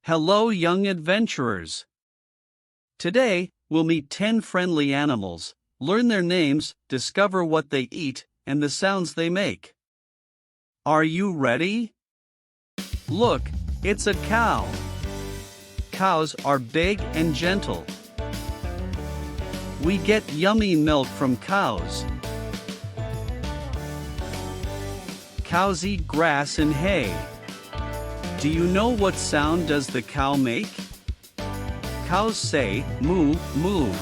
Hello, young adventurers. Today, we'll meet 10 friendly animals, learn their names, discover what they eat, and the sounds they make. Are you ready? Look, it's a cow. Cows are big and gentle. We get yummy milk from cows. Cows eat grass and hay. Do you know what sound does the cow make? Cows say, moo, moo.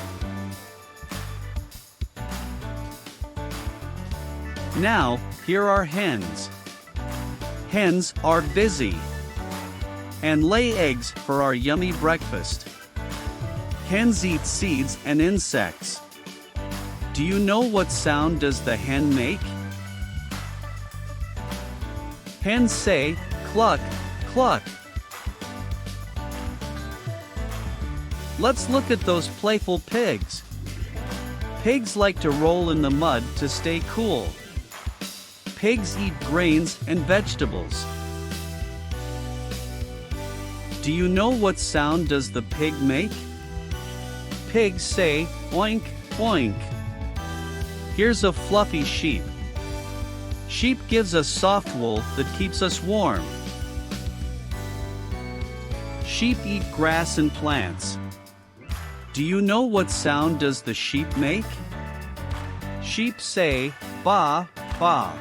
Now, here are hens. Hens are busy and lay eggs for our yummy breakfast. Hens eat seeds and insects. Do you know what sound does the hen make? Hens say, cluck, cluck. Let's look at those playful pigs. Pigs like to roll in the mud to stay cool. Pigs eat grains and vegetables. Do you know what sound does the pig make? Pigs say, oink, oink. Here's a fluffy sheep. Sheep gives us soft wool that keeps us warm. Sheep eat grass and plants. Do you know what sound does the sheep make? Sheep say, ba, ba.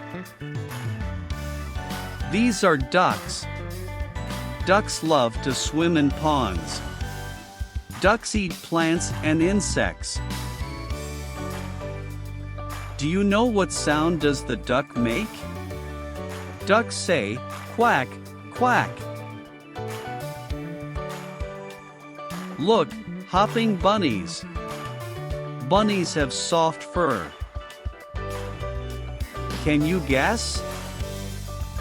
These are ducks. Ducks love to swim in ponds. Ducks eat plants and insects. Do you know what sound does the duck make? Ducks say, quack, quack. Look, hopping bunnies. Bunnies have soft fur. Can you guess?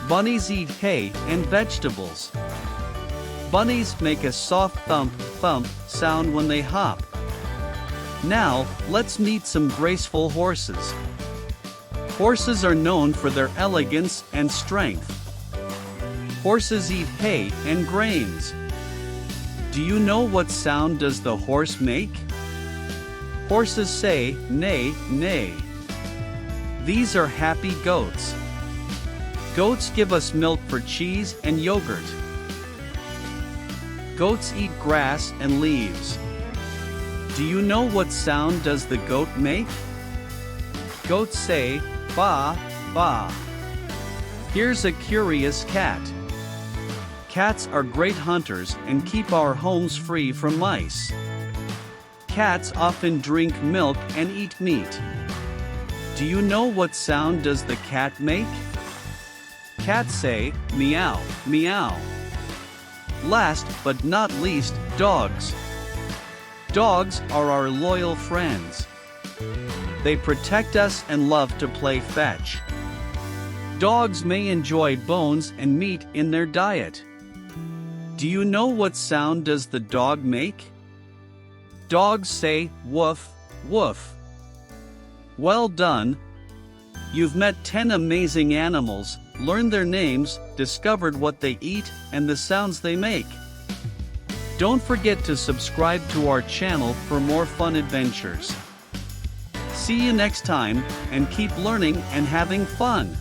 Bunnies eat hay and vegetables. Bunnies make a soft thump, thump sound when they hop. Now, let's meet some graceful horses. Horses are known for their elegance and strength. Horses eat hay and grains. Do you know what sound does the horse make? Horses say, neigh, neigh. These are happy goats. Goats give us milk for cheese and yogurt. Goats eat grass and leaves. Do you know what sound does the goat make? Goats say, ba, ba. Here's a curious cat. Cats are great hunters and keep our homes free from mice. Cats often drink milk and eat meat. Do you know what sound does the cat make? Cats say, meow, meow. Last but not least, dogs. Dogs are our loyal friends. They protect us and love to play fetch. Dogs may enjoy bones and meat in their diet. Do you know what sound does the dog make? Dogs say, woof, woof. Well done. You've met 10 amazing animals, learned their names, discovered what they eat, and the sounds they make. Don't forget to subscribe to our channel for more fun adventures. See you next time, and keep learning and having fun.